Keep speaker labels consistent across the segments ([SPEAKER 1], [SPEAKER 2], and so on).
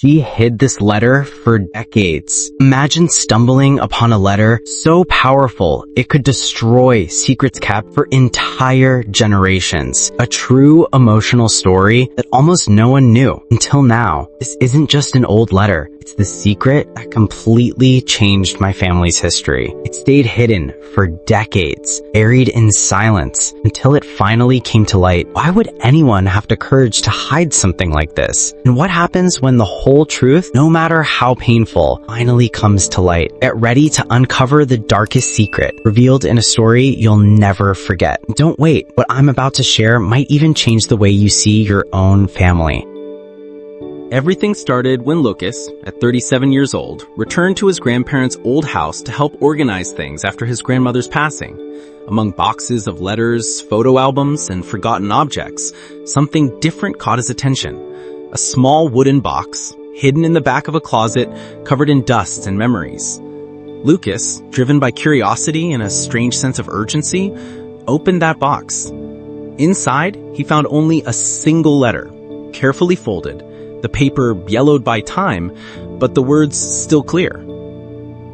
[SPEAKER 1] She hid this letter for decades. Imagine stumbling upon a letter so powerful it could destroy secrets kept for entire generations. A true emotional story that almost no one knew until now. This isn't just an old letter. It's the secret that completely changed my family's history. It stayed hidden for decades, buried in silence, until it finally came to light. Why would anyone have the courage to hide something like this? And what happens when the whole truth, no matter how painful, finally comes to light? Get ready to uncover the darkest secret, revealed in a story you'll never forget. Don't wait. What I'm about to share might even change the way you see your own family.
[SPEAKER 2] Everything started when Lucas, at 37 years old, returned to his grandparents' old house to help organize things after his grandmother's passing. Among boxes of letters, photo albums, and forgotten objects, something different caught his attention. A small wooden box, hidden in the back of a closet, covered in dust and memories. Lucas, driven by curiosity and a strange sense of urgency, opened that box. Inside, he found only a single letter, carefully folded, the paper yellowed by time, but the words still clear.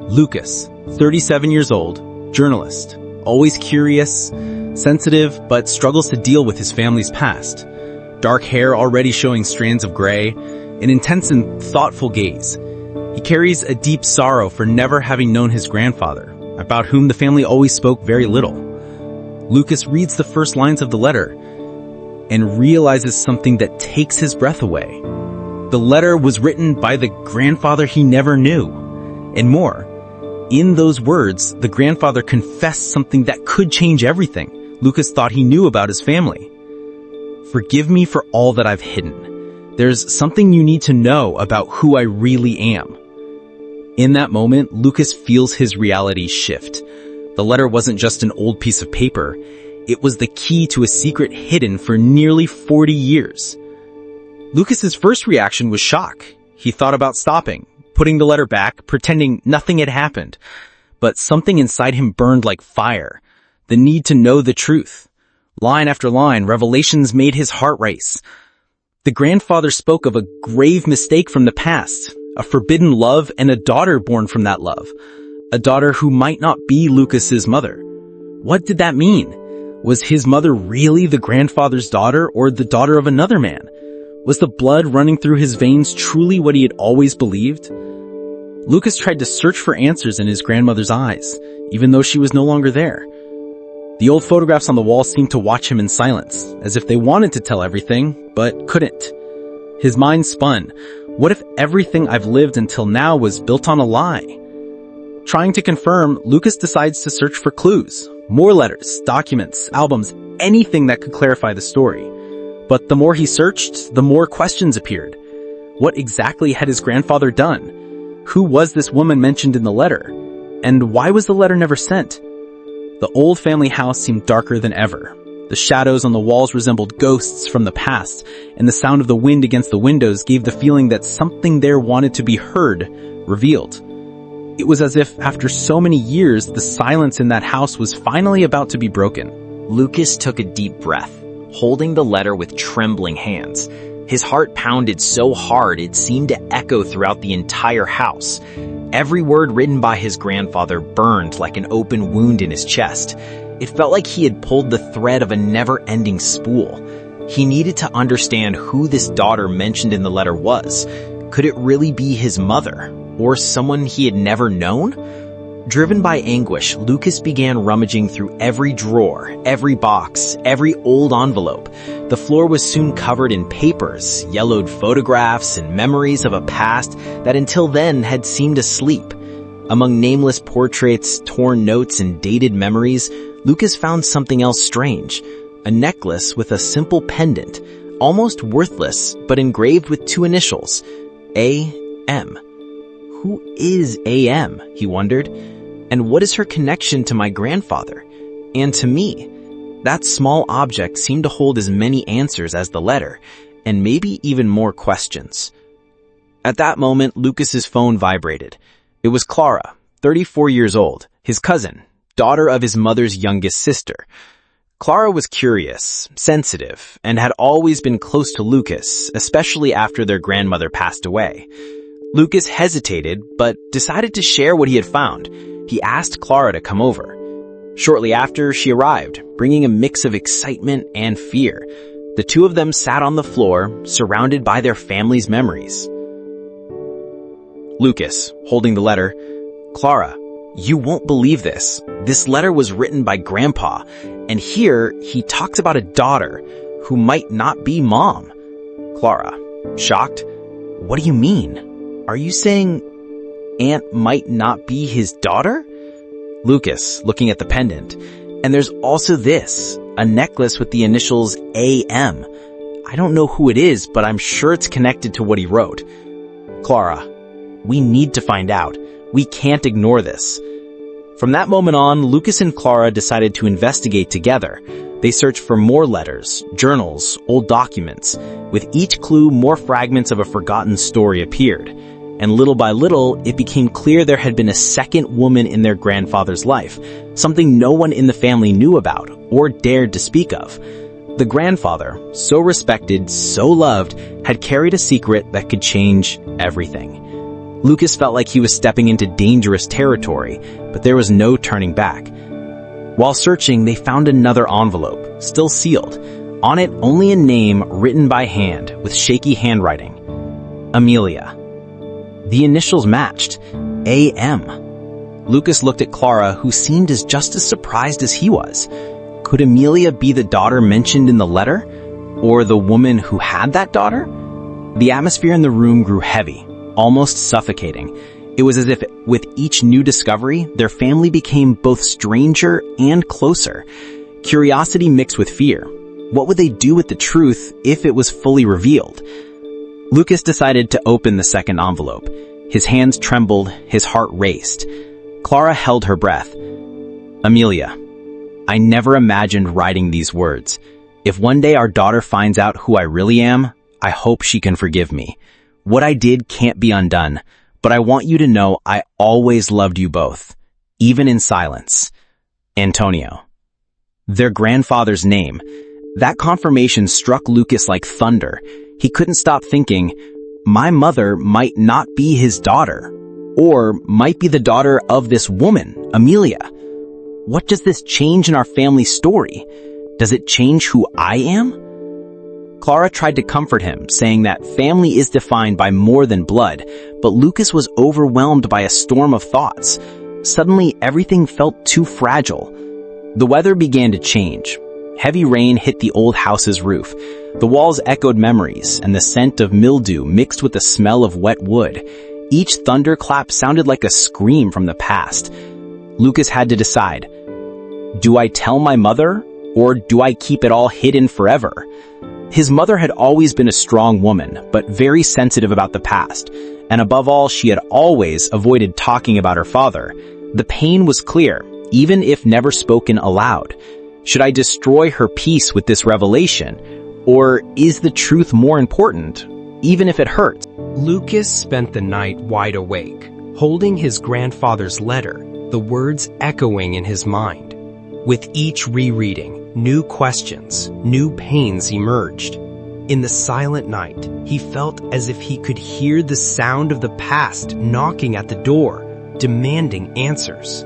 [SPEAKER 2] Lucas, 37 years old, journalist, always curious, sensitive, but struggles to deal with his family's past. Dark hair already showing strands of gray, an intense and thoughtful gaze. He carries a deep sorrow for never having known his grandfather, about whom the family always spoke very little. Lucas reads the first lines of the letter and realizes something that takes his breath away. The letter was written by the grandfather he never knew. And more, in those words, the grandfather confessed something that could change everything Lucas thought he knew about his family. Forgive me for all that I've hidden. There's something you need to know about who I really am. In that moment, Lucas feels his reality shift. The letter wasn't just an old piece of paper. It was the key to a secret hidden for nearly 40 years. Lucas's first reaction was shock. He thought about stopping, putting the letter back, pretending nothing had happened. But something inside him burned like fire. The need to know the truth. Line after line, revelations made his heart race. The grandfather spoke of a grave mistake from the past, a forbidden love and a daughter born from that love. A daughter who might not be Lucas's mother. What did that mean? Was his mother really the grandfather's daughter or the daughter of another man? Was the blood running through his veins truly what he had always believed? Lucas tried to search for answers in his grandmother's eyes, even though she was no longer there. The old photographs on the wall seemed to watch him in silence, as if they wanted to tell everything, but couldn't. His mind spun. What if everything I've lived until now was built on a lie? Trying to confirm, Lucas decides to search for clues. More letters, documents, albums, anything that could clarify the story. But the more he searched, the more questions appeared. What exactly had his grandfather done? Who was this woman mentioned in the letter? And why was the letter never sent? The old family house seemed darker than ever. The shadows on the walls resembled ghosts from the past, and the sound of the wind against the windows gave the feeling that something there wanted to be heard, revealed. It was as if, after so many years, the silence in that house was finally about to be broken.
[SPEAKER 3] Lucas took a deep breath, holding the letter with trembling hands. His heart pounded so hard it seemed to echo throughout the entire house. Every word written by his grandfather burned like an open wound in his chest. It felt like he had pulled the thread of a never-ending spool. He needed to understand who this daughter mentioned in the letter was. Could it really be his mother, or someone he had never known? Driven by anguish, Lucas began rummaging through every drawer, every box, every old envelope. The floor was soon covered in papers, yellowed photographs, and memories of a past that until then had seemed asleep. Among nameless portraits, torn notes, and dated memories, Lucas found something else strange. A necklace with a simple pendant, almost worthless, but engraved with two initials, A.M. Who is A.M., he wondered, and what is her connection to my grandfather, and to me? That small object seemed to hold as many answers as the letter, and maybe even more questions. At that moment, Lucas's phone vibrated. It was Clara, 34 years old, his cousin, daughter of his mother's youngest sister.
[SPEAKER 2] Clara was curious, sensitive, and had always been close to Lucas, especially after their grandmother passed away. Lucas hesitated, but decided to share what he had found. He asked Clara to come over. Shortly after, she arrived, bringing a mix of excitement and fear. The two of them sat on the floor, surrounded by their family's memories. Lucas, holding the letter, "Clara, you won't believe this. This letter was written by Grandpa, and here he talks about a daughter who might not be Mom." Clara, shocked, "What do you mean? Are you saying Aunt might not be his daughter?" Lucas, looking at the pendant, "And there's also this, a necklace with the initials AM. I don't know who it is, but I'm sure it's connected to what he wrote." Clara, "We need to find out. We can't ignore this." From that moment on, Lucas and Clara decided to investigate together. They searched for more letters, journals, old documents. With each clue, more fragments of a forgotten story appeared. And little by little, it became clear there had been a second woman in their grandfather's life, something no one in the family knew about or dared to speak of. The grandfather, so respected, so loved, had carried a secret that could change everything. Lucas felt like he was stepping into dangerous territory, but there was no turning back. While searching, they found another envelope, still sealed. On it, only a name written by hand with shaky handwriting. Amelia. The initials matched. AM. Lucas looked at Clara, who seemed just as surprised as he was. Could Amelia be the daughter mentioned in the letter? Or the woman who had that daughter? The atmosphere in the room grew heavy, almost suffocating. It was as if with each new discovery, their family became both stranger and closer. Curiosity mixed with fear. What would they do with the truth if it was fully revealed? Lucas decided to open the second envelope. His hands trembled, his heart raced. Clara held her breath. "Amelia, I never imagined writing these words. If one day our daughter finds out who I really am, I hope she can forgive me. What I did can't be undone, but I want you to know I always loved you both, even in silence. Antonio." Their grandfather's name. That confirmation struck Lucas like thunder. He couldn't stop thinking, my mother might not be his daughter, or might be the daughter of this woman, Amelia. What does this change in our family story? Does it change who I am? Clara tried to comfort him, saying that family is defined by more than blood, but Lucas was overwhelmed by a storm of thoughts. Suddenly, everything felt too fragile. The weather began to change. Heavy rain hit the old house's roof. The walls echoed memories, and the scent of mildew mixed with the smell of wet wood. Each thunderclap sounded like a scream from the past. Lucas had to decide, do I tell my mother, or do I keep it all hidden forever? His mother had always been a strong woman, but very sensitive about the past, and above all, she had always avoided talking about her father. The pain was clear, even if never spoken aloud. Should I destroy her peace with this revelation? Or is the truth more important, even if it hurts?
[SPEAKER 4] Lucas spent the night wide awake, holding his grandfather's letter, the words echoing in his mind. With each rereading, new questions, new pains emerged. In the silent night, he felt as if he could hear the sound of the past knocking at the door, demanding answers.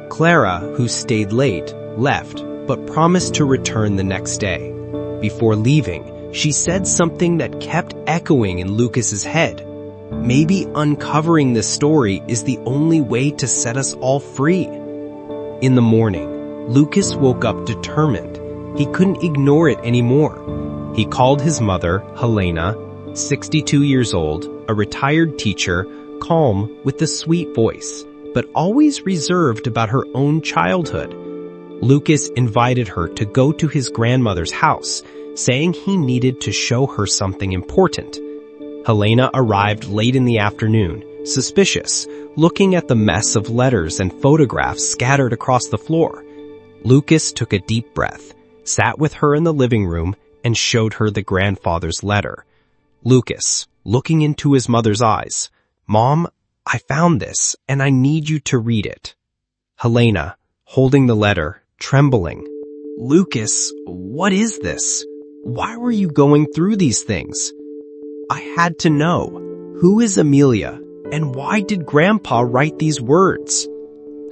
[SPEAKER 4] Clara, who stayed late, left, but promised to return the next day. Before leaving, she said something that kept echoing in Lucas's head. Maybe uncovering this story is the only way to set us all free. In the morning, Lucas woke up determined. He couldn't ignore it anymore. He called his mother, Helena, 62 years old, a retired teacher, calm with a sweet voice, but always reserved about her own childhood. Lucas invited her to go to his grandmother's house, saying he needed to show her something important. Helena arrived late in the afternoon, suspicious, looking at the mess of letters and photographs scattered across the floor. Lucas took a deep breath, sat with her in the living room, and showed her the grandfather's letter. Lucas, looking into his mother's eyes, "Mom, I found this, and I need you to read it." Helena, holding the letter, trembling, Lucas, what is this? Why were you going through these things? I had to know. Who is Amelia, and why did Grandpa write these words?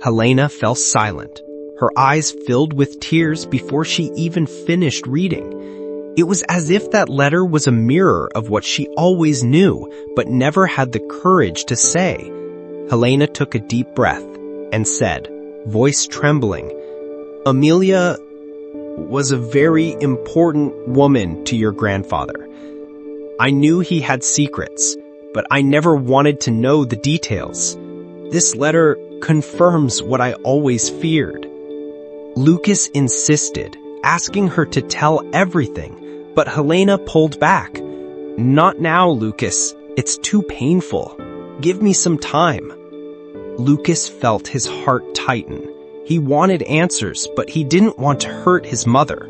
[SPEAKER 4] Helena fell silent. Her eyes filled with tears before she even finished reading. It was as if that letter was a mirror of what she always knew, but never had the courage to say. Helena took a deep breath and said, voice trembling, Amelia was a very important woman to your grandfather. I knew he had secrets, but I never wanted to know the details. This letter confirms what I always feared. Lucas insisted, asking her to tell everything, but Helena pulled back. Not now, Lucas. It's too painful. Give me some time. Lucas felt his heart tighten. He wanted answers, but he didn't want to hurt his mother.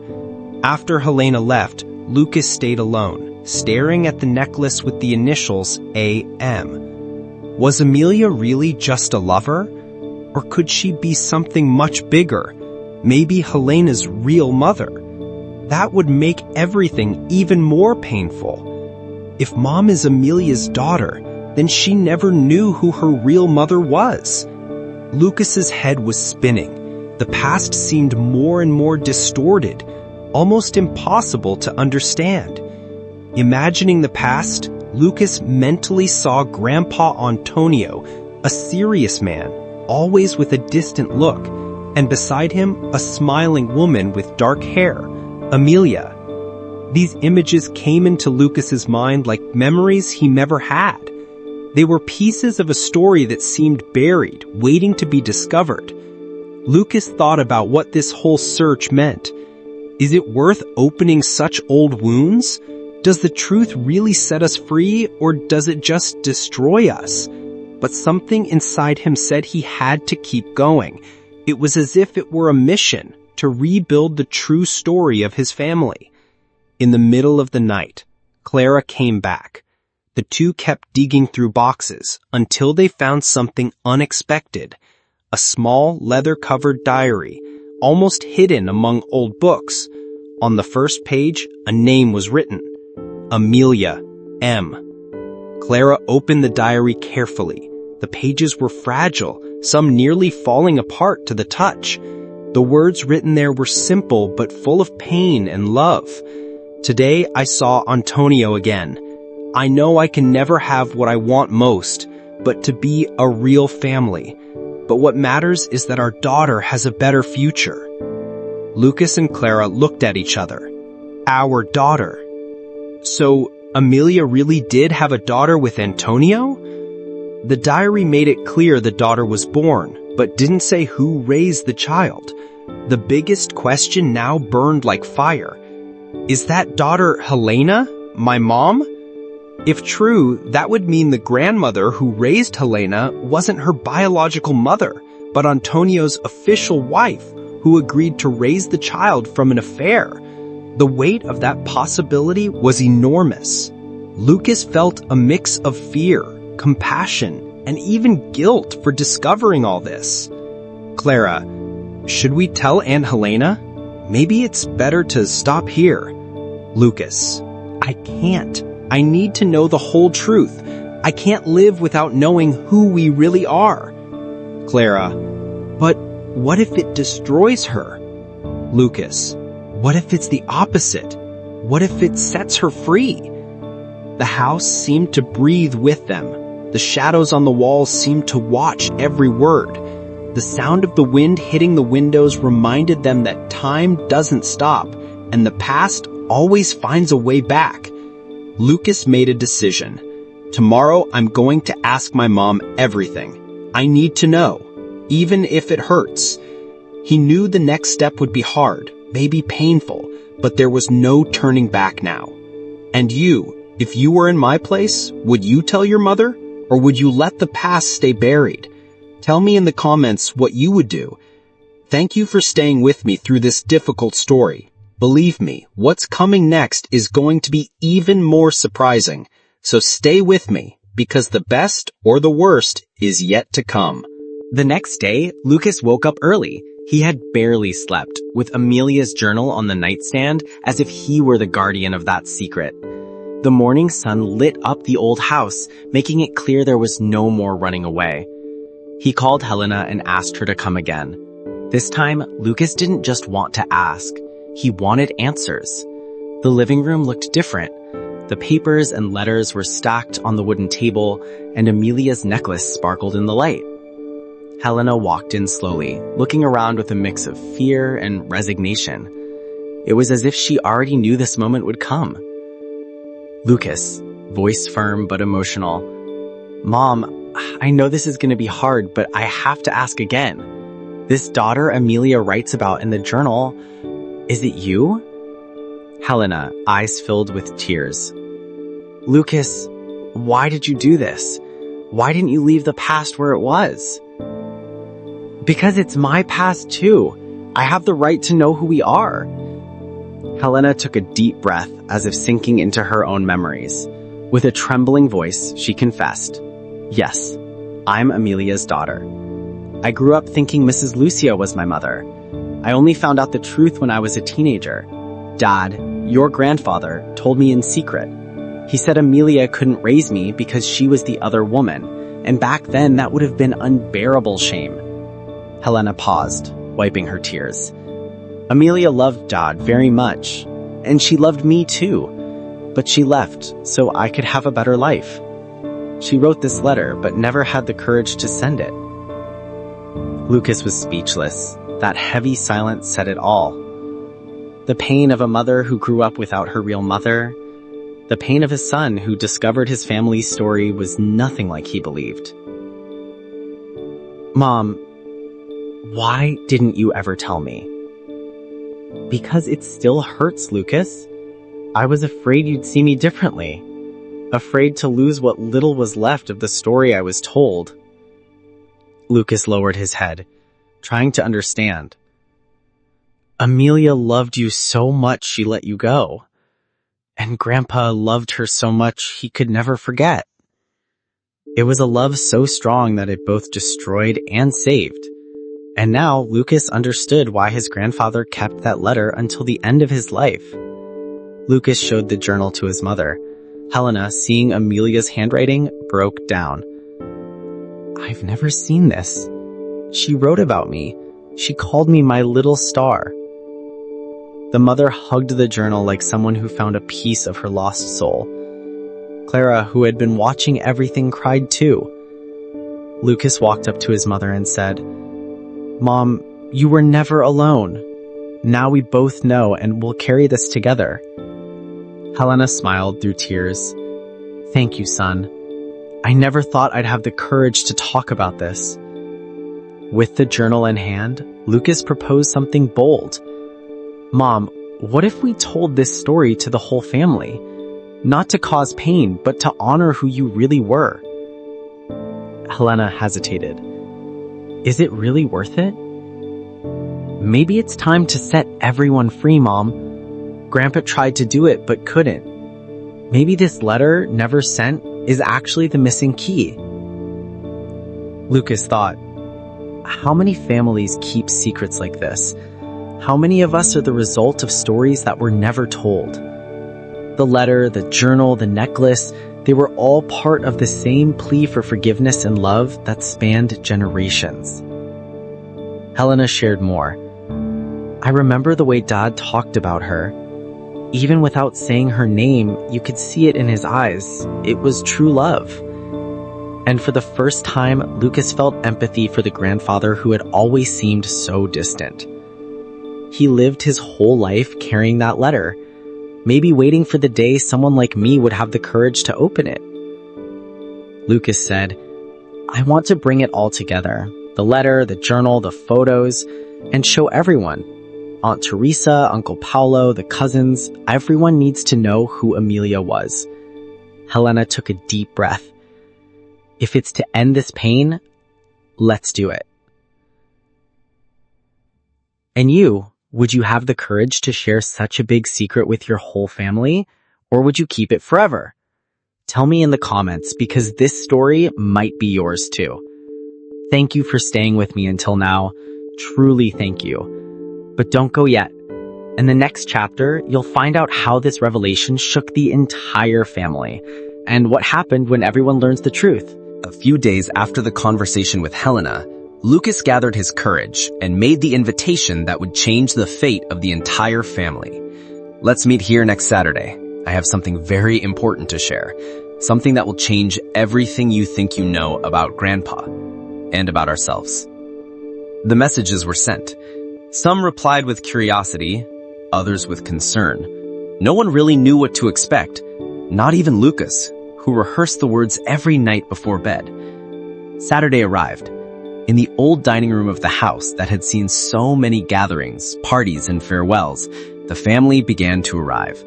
[SPEAKER 4] After Helena left, Lucas stayed alone, staring at the necklace with the initials A.M. Was Amelia really just a lover? Or could she be something much bigger? Maybe Helena's real mother. That would make everything even more painful. If Mom is Amelia's daughter, then she never knew who her real mother was. Lucas's head was spinning. The past seemed more and more distorted, almost impossible to understand. Imagining the past, Lucas mentally saw Grandpa Antonio, a serious man, always with a distant look, and beside him, a smiling woman with dark hair, Amelia. These images came into Lucas's mind like memories he never had. They were pieces of a story that seemed buried, waiting to be discovered. Lucas thought about what this whole search meant. Is it worth opening such old wounds? Does the truth really set us free, or does it just destroy us? But something inside him said he had to keep going. It was as if it were a mission to rebuild the true story of his family. In the middle of the night, Clara came back. The two kept digging through boxes until they found something unexpected. A small leather-covered diary, almost hidden among old books. On the first page, a name was written. Amelia M. Clara opened the diary carefully. The pages were fragile, some nearly falling apart to the touch. The words written there were simple but full of pain and love. Today I saw Antonio again. I know I can never have what I want most, but to be a real family. But what matters is that our daughter has a better future. Lucas and Clara looked at each other. Our daughter. So, Amelia really did have a daughter with Antonio? The diary made it clear the daughter was born, but didn't say who raised the child. The biggest question now burned like fire. Is that daughter Helena, my mom? If true, that would mean the grandmother who raised Helena wasn't her biological mother, but Antonio's official wife, who agreed to raise the child from an affair. The weight of that possibility was enormous. Lucas felt a mix of fear, compassion, and even guilt for discovering all this. Clara, should we tell Aunt Helena? Maybe it's better to stop here. Lucas, I can't. I need to know the whole truth. I can't live without knowing who we really are. Clara, but what if it destroys her? Lucas, what if it's the opposite? What if it sets her free? The house seemed to breathe with them. The shadows on the walls seemed to watch every word. The sound of the wind hitting the windows reminded them that time doesn't stop, and the past always finds a way back. Lucas made a decision. Tomorrow I'm going to ask my mom everything. I need to know, even if it hurts. He knew the next step would be hard, maybe painful, but there was no turning back now. And you, if you were in my place, would you tell your mother? Or would you let the past stay buried? Tell me in the comments what you would do. Thank you for staying with me through this difficult story. Believe me, what's coming next is going to be even more surprising. So stay with me, because the best or the worst is yet to come.
[SPEAKER 1] The next day, Lucas woke up early.
[SPEAKER 2] He had barely slept, with Amelia's journal on the nightstand as if he were the guardian of that secret. The morning sun lit up the old house, making it clear there was no more running away. He called Helena and asked her to come again. This time, Lucas didn't just want to ask. He wanted answers. The living room looked different. The papers and letters were stacked on the wooden table, and Amelia's necklace sparkled in the light. Helena walked in slowly, looking around with a mix of fear and resignation. It was as if she already knew this moment would come. Lucas, voice firm but emotional. "Mom, I know this is going to be hard, but I have to ask again. This daughter Amelia writes about in the journal, is it you?" Helena, eyes filled with tears. "Lucas, why did you do this? Why didn't you leave the past where it was?" "Because it's my past too. I have the right to know who we are." Helena took a deep breath as if sinking into her own memories. With a trembling voice, she confessed, "Yes, I'm Amelia's daughter. I grew up thinking Mrs. Lucia was my mother. I only found out the truth when I was a teenager. Dad, your grandfather, told me in secret. He said Amelia couldn't raise me because she was the other woman, and back then that would have been unbearable shame." Helena paused, wiping her tears. "Amelia loved Dad very much, and she loved me too, but she left so I could have a better life. She wrote this letter but never had the courage to send it." Lucas was speechless. That heavy silence said it all. The pain of a mother who grew up without her real mother, the pain of a son who discovered his family's story was nothing like he believed. "Mom, why didn't you ever tell me?" "Because it still hurts, Lucas. I was afraid you'd see me differently. Afraid to lose what little was left of the story I was told." Lucas lowered his head, trying to understand. "Amelia loved you so much she let you go. And Grandpa loved her so much he could never forget. It was a love so strong that it both destroyed and saved. And now Lucas understood why his grandfather kept that letter until the end of his life." Lucas showed the journal to his mother. Helena, seeing Amelia's handwriting, broke down. "I've never seen this. She wrote about me. She called me my little star." The mother hugged the journal like someone who found a piece of her lost soul. Clara, who had been watching everything, cried too. Lucas walked up to his mother and said, "Mom, you were never alone. Now we both know and we'll carry this together." Helena smiled through tears. "Thank you, son. I never thought I'd have the courage to talk about this." With the journal in hand, Lucas proposed something bold. "Mom, what if we told this story to the whole family? Not to cause pain, but to honor who you really were." Helena hesitated. "Is it really worth it?" "Maybe it's time to set everyone free, Mom. Grandpa tried to do it but couldn't. Maybe this letter, never sent, is actually the missing key." Lucas thought, how many families keep secrets like this? How many of us are the result of stories that were never told? The letter, the journal, the necklace, they were all part of the same plea for forgiveness and love that spanned generations. Helena shared more. "I remember the way Dad talked about her. Even without saying her name, you could see it in his eyes. It was true love." And for the first time, Lucas felt empathy for the grandfather who had always seemed so distant. He lived his whole life carrying that letter, maybe waiting for the day someone like me would have the courage to open it. Lucas said, "I want to bring it all together, the letter, the journal, the photos, and show everyone. Aunt Teresa, Uncle Paulo, the cousins, everyone needs to know who Amelia was." Helena took a deep breath. "If it's to end this pain, let's do it." And you, would you have the courage to share such a big secret with your whole family, or would you keep it forever? Tell me in the comments, because this story might be yours too. Thank you for staying with me until now.
[SPEAKER 1] Truly thank you. But don't go yet. In the next chapter, you'll find out how this revelation shook the entire family, and what happened when everyone learns the truth.
[SPEAKER 2] A few days after the conversation with Helena, Lucas gathered his courage and made the invitation that would change the fate of the entire family. Let's meet here next Saturday. I have something very important to share. Something that will change everything you think you know about Grandpa and about ourselves. The messages were sent. Some replied with curiosity, others with concern. No one really knew what to expect, not even Lucas, who rehearsed the words every night before bed. Saturday arrived. In the old dining room of the house that had seen so many gatherings, parties, and farewells, the family began to arrive.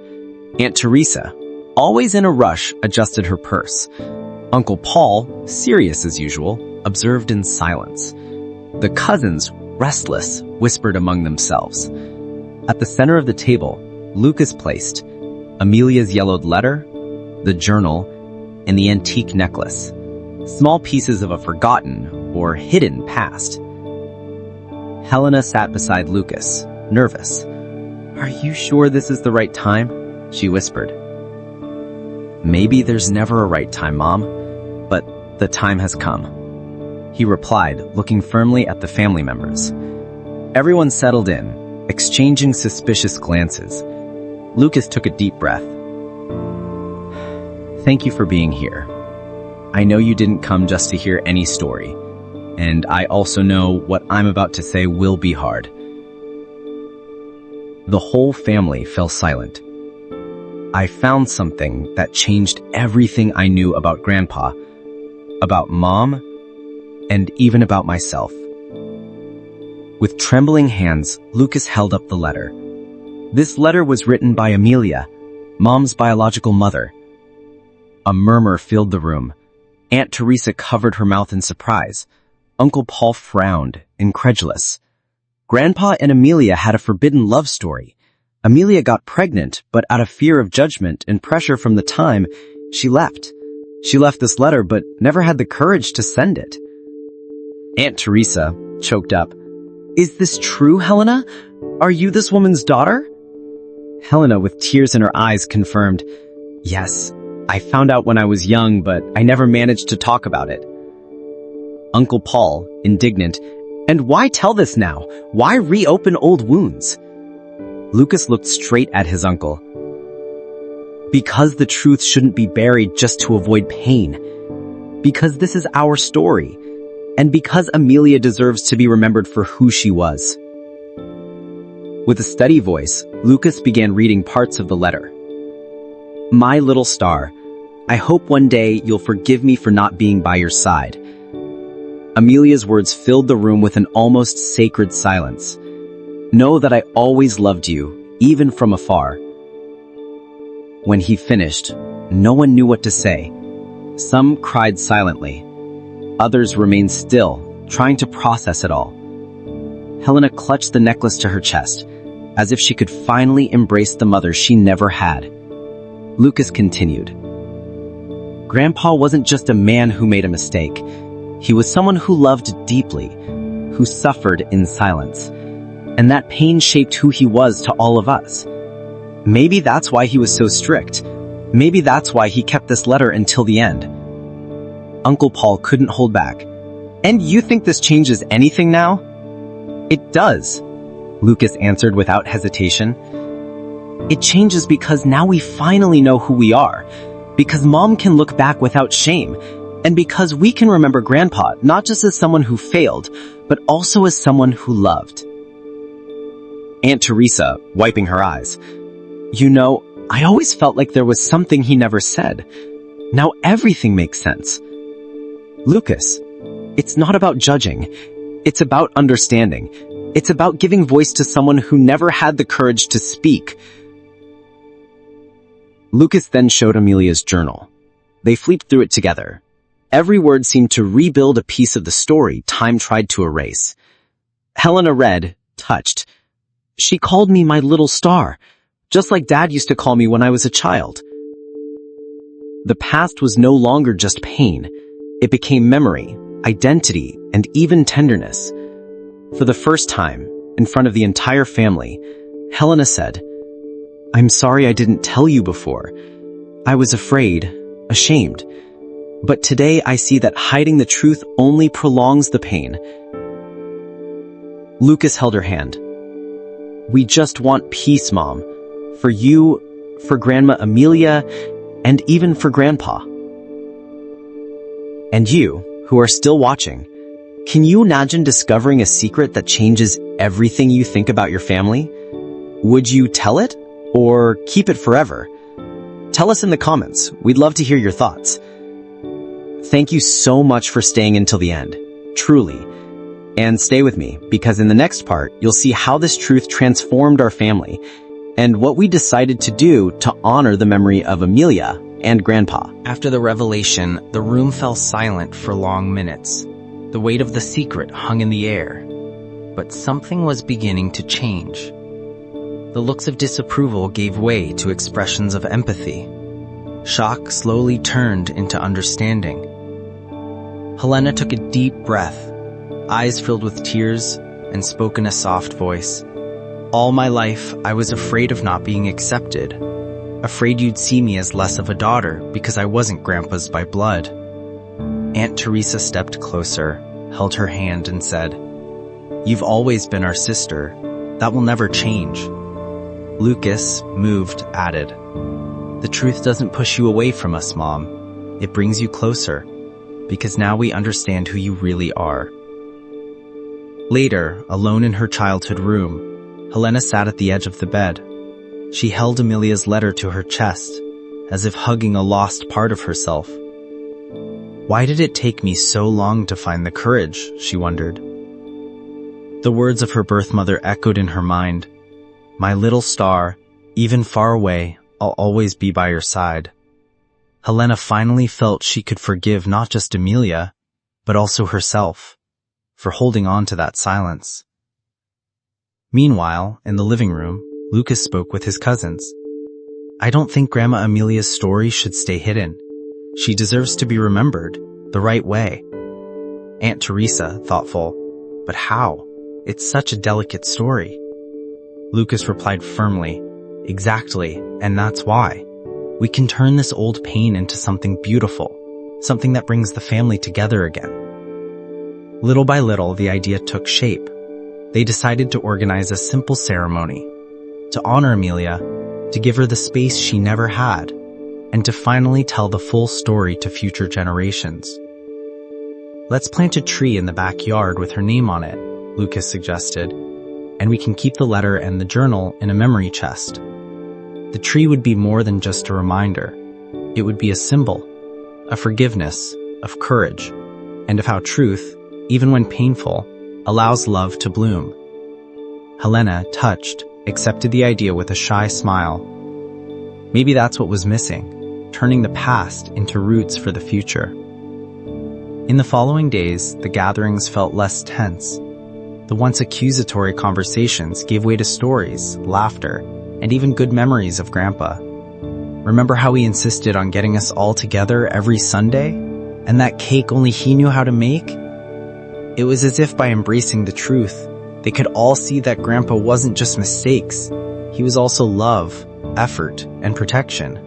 [SPEAKER 2] Aunt Teresa, always in a rush, adjusted her purse. Uncle Paul, serious as usual, observed in silence. The cousins, restless, whispered among themselves. At the center of the table, Lucas placed Amelia's yellowed letter, the journal, and the antique necklace, small pieces of a forgotten or hidden past. Helena sat beside Lucas, nervous. "Are you sure this is the right time?" she whispered. "Maybe there's never a right time, Mom, but the time has come," he replied, looking firmly at the family members. Everyone settled in, exchanging suspicious glances. Lucas took a deep breath. "Thank you for being here. I know you didn't come just to hear any story, and I also know what I'm about to say will be hard." The whole family fell silent. I found something that changed everything I knew about Grandpa, about Mom, and even about myself. With trembling hands, Lucas held up the letter. This letter was written by Amelia, Mom's biological mother. A murmur filled the room. Aunt Teresa covered her mouth in surprise. Uncle Paul frowned, incredulous. Grandpa and Amelia had a forbidden love story. Amelia got pregnant, but out of fear of judgment and pressure from the time, she left. She left this letter, but never had the courage to send it. Aunt Teresa choked up. "Is this true, Helena? Are you this woman's daughter?" Helena, with tears in her eyes, confirmed, "Yes, I found out when I was young, but I never managed to talk about it." Uncle Paul, indignant, "And why tell this now? Why reopen old wounds?" Lucas looked straight at his uncle. "Because the truth shouldn't be buried just to avoid pain. Because this is our story. And because Amelia deserves to be remembered for who she was." With a steady voice, Lucas began reading parts of the letter. "My little star, I hope one day you'll forgive me for not being by your side." Amelia's words filled the room with an almost sacred silence. "Know that I always loved you, even from afar." When he finished, no one knew what to say. Some cried silently. Others remained still, trying to process it all. Helena clutched the necklace to her chest, as if she could finally embrace the mother she never had. Lucas continued. Grandpa wasn't just a man who made a mistake. He was someone who loved deeply, who suffered in silence. And that pain shaped who he was to all of us. Maybe that's why he was so strict. Maybe that's why he kept this letter until the end. Uncle Paul couldn't hold back. "And you think this changes anything now?" "It does," Lucas answered without hesitation. "It changes because now we finally know who we are, because Mom can look back without shame, and because we can remember Grandpa not just as someone who failed, but also as someone who loved." Aunt Teresa, wiping her eyes. "You know, I always felt like there was something he never said. Now everything makes sense." Lucas, it's not about judging. It's about understanding. It's about giving voice to someone who never had the courage to speak. Lucas then showed Amelia's journal. They flipped through it together. Every word seemed to rebuild a piece of the story time tried to erase. Helena read, touched. "She called me my little star, just like Dad used to call me when I was a child." The past was no longer just pain. It became memory, identity, and even tenderness.
[SPEAKER 1] For the first time, in front of the entire family, Helena said, "I'm sorry I didn't tell you before. I was afraid, ashamed. But today I see that hiding the truth only prolongs the pain." Lucas held her hand. "We just want peace, Mom. For you, for Grandma Amelia, and even for Grandpa." And you, who are still watching, can you imagine discovering a secret that changes everything you think about your family? Would you tell it or keep it forever? Tell us in the comments. We'd love to hear your thoughts. Thank you so much for staying until the end, truly. And stay with me, because in the next part, you'll see how this truth transformed our family and what we decided to do to honor the memory of Amelia and Grandpa.
[SPEAKER 2] After the revelation, the room fell silent for long minutes. The weight of the secret hung in the air. But something was beginning to change. The looks of disapproval gave way to expressions of empathy. Shock slowly turned into understanding. Helena took a deep breath, eyes filled with tears, and spoke in a soft voice. "All my life, I was afraid of not being accepted. Afraid you'd see me as less of a daughter because I wasn't Grandpa's by blood." Aunt Teresa stepped closer, held her hand, and said, "You've always been our sister. That will never change." Lucas, moved, added, "The truth doesn't push you away from us, Mom. It brings you closer, because now we understand who you really are." Later, alone in her childhood room, Helena sat at the edge of the bed. She held Amelia's letter to her chest, as if hugging a lost part of herself. Why did it take me so long to find the courage, she wondered. The words of her birth mother echoed in her mind. "My little star, even far away, I'll always be by your side." Helena finally felt she could forgive not just Amelia, but also herself, for holding on to that silence. Meanwhile, in the living room, Lucas spoke with his cousins. "I don't think Grandma Amelia's story should stay hidden. She deserves to be remembered, the right way." Aunt Teresa, thoughtful, "But how? It's such a delicate story." Lucas replied firmly, "Exactly, and that's why. We can turn this old pain into something beautiful, something that brings the family together again." Little by little, the idea took shape. They decided to organize a simple ceremony, to honor Amelia, to give her the space she never had, and to finally tell the full story to future generations. "Let's plant a tree in the backyard with her name on it," Lucas suggested, "and we can keep the letter and the journal in a memory chest." The tree would be more than just a reminder. It would be a symbol, a forgiveness, of courage, and of how truth, even when painful, allows love to bloom. Helena, touched, accepted the idea with a shy smile. Maybe that's what was missing, turning the past into roots for the future. In the following days, the gatherings felt less tense. The once accusatory conversations gave way to stories, laughter, and even good memories of Grandpa. Remember how he insisted on getting us all together every Sunday? And that cake only he knew how to make? It was as if by embracing the truth, they could all see that Grandpa wasn't just mistakes. He was also love, effort, and protection.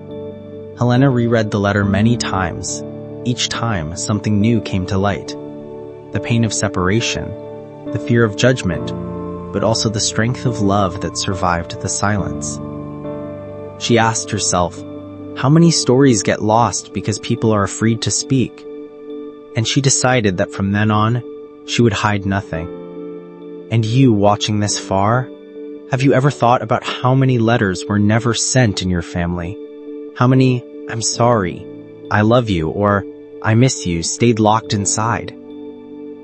[SPEAKER 2] Helena reread the letter many times. Each time, something new came to light. The pain of separation, the fear of judgment, but also the strength of love that survived the silence. She asked herself, how many stories get lost because people are afraid to speak? And she decided that from then on, she would hide nothing. And you, watching this far, have you ever thought about how many letters were never sent in your family? How many, "I'm sorry," "I love you," or "I miss you" stayed locked inside?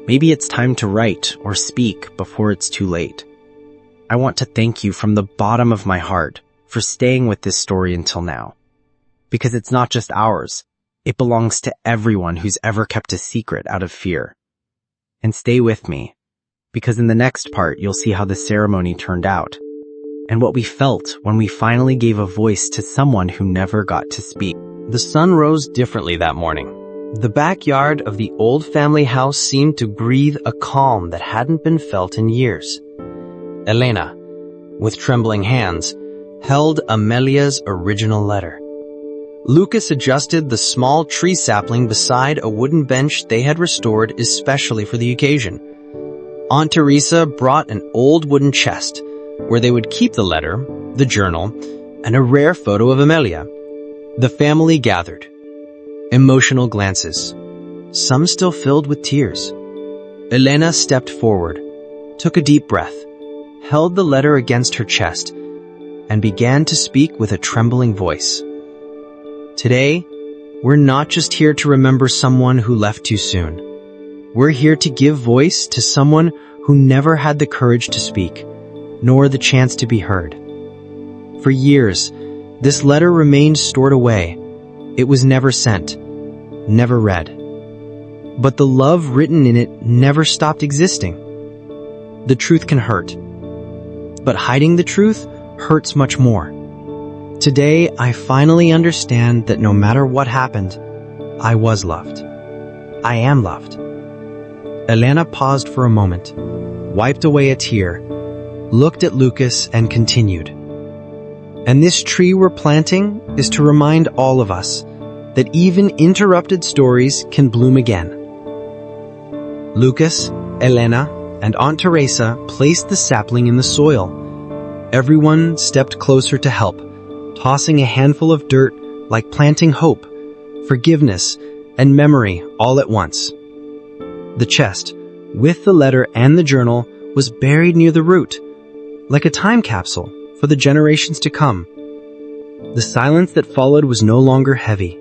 [SPEAKER 2] Maybe it's time to write or speak before it's too late. I want to thank you from the bottom of my heart for staying with this story until now. Because it's not just ours, it belongs to everyone who's ever kept a secret out of fear. And stay with me, because in the next part you'll see how the ceremony turned out, and what we felt when we finally gave a voice to someone who never got to speak. The sun rose differently that morning.
[SPEAKER 1] The backyard of the old family house seemed to breathe a calm that hadn't been felt in years. Elena, with trembling hands, held Amelia's original letter. Lucas adjusted the small tree sapling beside a wooden bench they had restored especially for the occasion. Aunt Teresa brought an old wooden chest where they would keep the letter, the journal, and a rare photo of Amelia. The family gathered. Emotional glances, some still filled with tears. Elena stepped forward, took a deep breath, held the letter against her chest, and began to speak with a trembling voice. Today, we're not just here to remember someone who left too soon. We're here to give voice to someone who never had the courage to speak, nor the chance to be heard. For years, this letter remained stored away. It was never sent, never read. But the love written in it never stopped existing. The truth can hurt, but hiding the truth hurts much more. Today, I finally understand that no matter what happened, I was loved. I am loved. Elena paused for a moment, wiped away a tear, looked at Lucas and continued. And this tree we're planting is to remind all of us that even interrupted stories can bloom again. Lucas, Elena, and Aunt Teresa placed the sapling in the soil. Everyone stepped closer to help, tossing a handful of dirt like planting hope, forgiveness, and memory all at once. The chest, with the letter and the journal, was buried near the root, like a time capsule for the generations to come. The silence that followed was no longer heavy.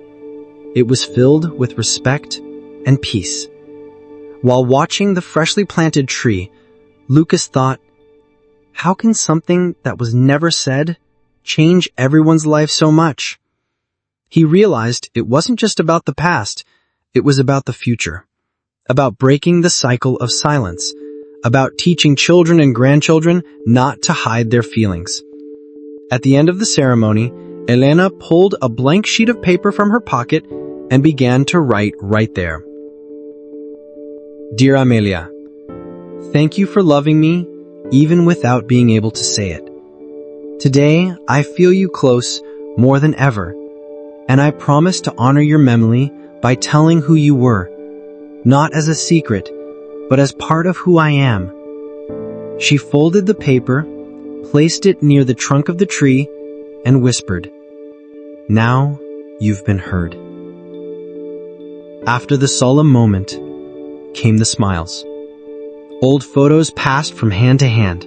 [SPEAKER 1] It was filled with respect and peace. While watching the freshly planted tree, Lucas thought, how can something that was never said change everyone's life so much? He realized it wasn't just about the past, it was about the future, about breaking the cycle of silence, about teaching children and grandchildren not to hide their feelings. At the end of the ceremony, Elena pulled a blank sheet of paper from her pocket and began to write right there. Dear Amelia, thank you for loving me even without being able to say it. Today, I feel you close more than ever, and I promise to honor your memory by telling who you were, not as a secret, but as part of who I am. She folded the paper, placed it near the trunk of the tree, and whispered, now you've been heard. After the solemn moment came the smiles. Old photos passed from hand to hand.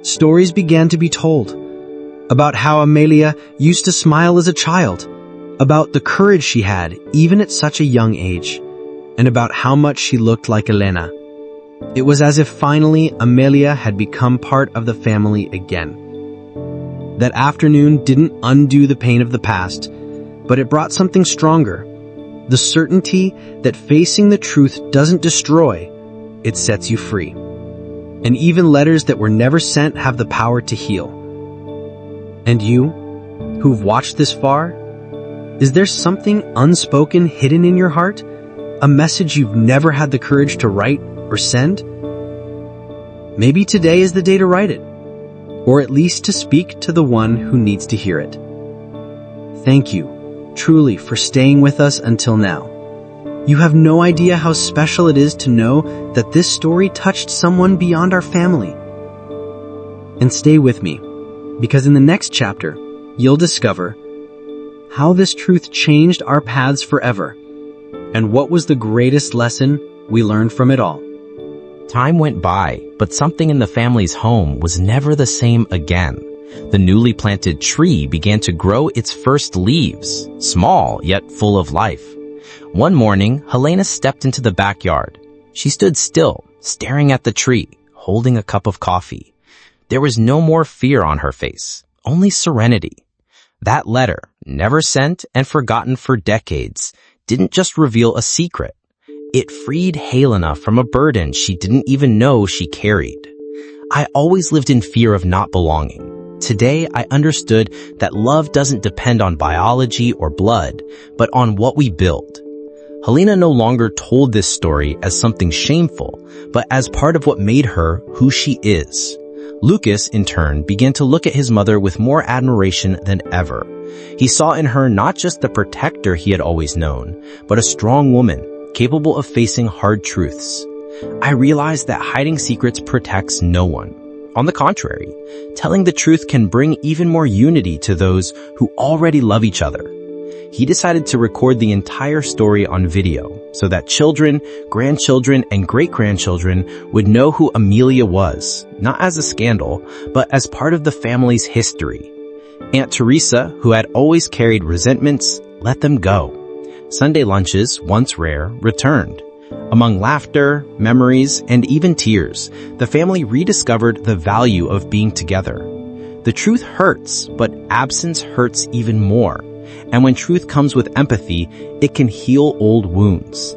[SPEAKER 1] Stories began to be told about how Amelia used to smile as a child, about the courage she had even at such a young age, and about how much she looked like Elena. It was as if finally Amelia had become part of the family again. That afternoon didn't undo the pain of the past, but it brought something stronger. The certainty that facing the truth doesn't destroy, it sets you free. And even letters that were never sent have the power to heal. And you, who've watched this far, is there something unspoken hidden in your heart? A message you've never had the courage to write or send? Maybe today is the day to write it, or at least to speak to the one who needs to hear it. Thank you, truly, for staying with us until now. You have no idea how special it is to know that this story touched someone beyond our family. And stay with me, because in the next chapter, you'll discover how this truth changed our paths forever, and what was the greatest lesson we learned from it all.
[SPEAKER 3] Time went by, but something in the family's home was never the same again. The newly planted tree began to grow its first leaves, small yet full of life. One morning, Helena stepped into the backyard. She stood still, staring at the tree, holding a cup of coffee. There was no more fear on her face, only serenity. That letter, never sent and forgotten for decades, didn't just reveal a secret. It freed Helena from a burden she didn't even know she carried. I always lived in fear of not belonging. Today, I understood that love doesn't depend on biology or blood, but on what we build.
[SPEAKER 5] Helena no longer told this story as something shameful, but as part of what made her who she is. Lucas, in turn, began to look at his mother with more admiration than ever. He saw in her not just the protector he had always known, but a strong woman, capable of facing hard truths. I realized that hiding secrets protects no one. On the contrary, telling the truth can bring even more unity to those who already love each other. He decided to record the entire story on video so that children, grandchildren, and great-grandchildren would know who Amelia was, not as a scandal, but as part of the family's history. Aunt Teresa, who had always carried resentments, let them go. Sunday lunches, once rare, returned. Among laughter, memories, and even tears, the family rediscovered the value of being together. The truth hurts, but absence hurts even more. And when truth comes with empathy, it can heal old wounds.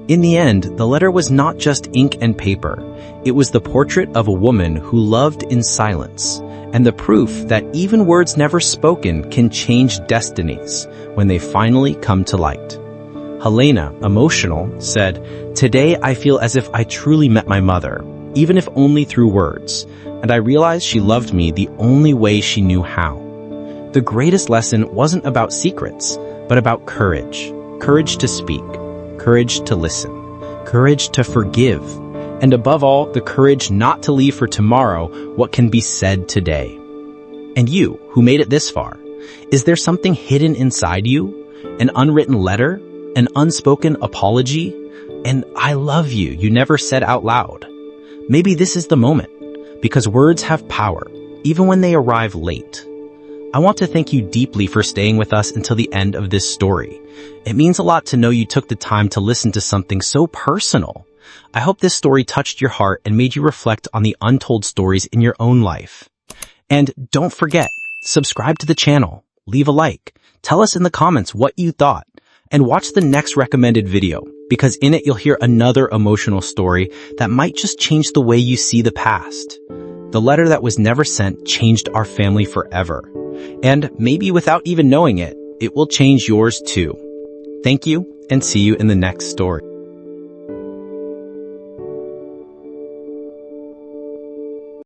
[SPEAKER 5] In the end, the letter was not just ink and paper. It was the portrait of a woman who loved in silence, and the proof that even words never spoken can change destinies when they finally come to light. Helena, emotional, said, "Today I feel as if I truly met my mother, even if only through words, and I realized she loved me the only way she knew how." The greatest lesson wasn't about secrets, but about courage. Courage to speak, courage to listen, courage to forgive, and above all, the courage not to leave for tomorrow what can be said today. And you, who made it this far, is there something hidden inside you? An unwritten letter? An unspoken apology? And I love you you never said out loud? Maybe this is the moment, because words have power, even when they arrive late. I want to thank you deeply for staying with us until the end of this story. It means a lot to know you took the time to listen to something so personal. I hope this story touched your heart and made you reflect on the untold stories in your own life. And don't forget, subscribe to the channel, leave a like, tell us in the comments what you thought, and watch the next recommended video, because in it you'll hear another emotional story that might just change the way you see the past. The letter that was never sent changed our family forever. And maybe without even knowing it, it will change yours too. Thank you, and see you in the next story.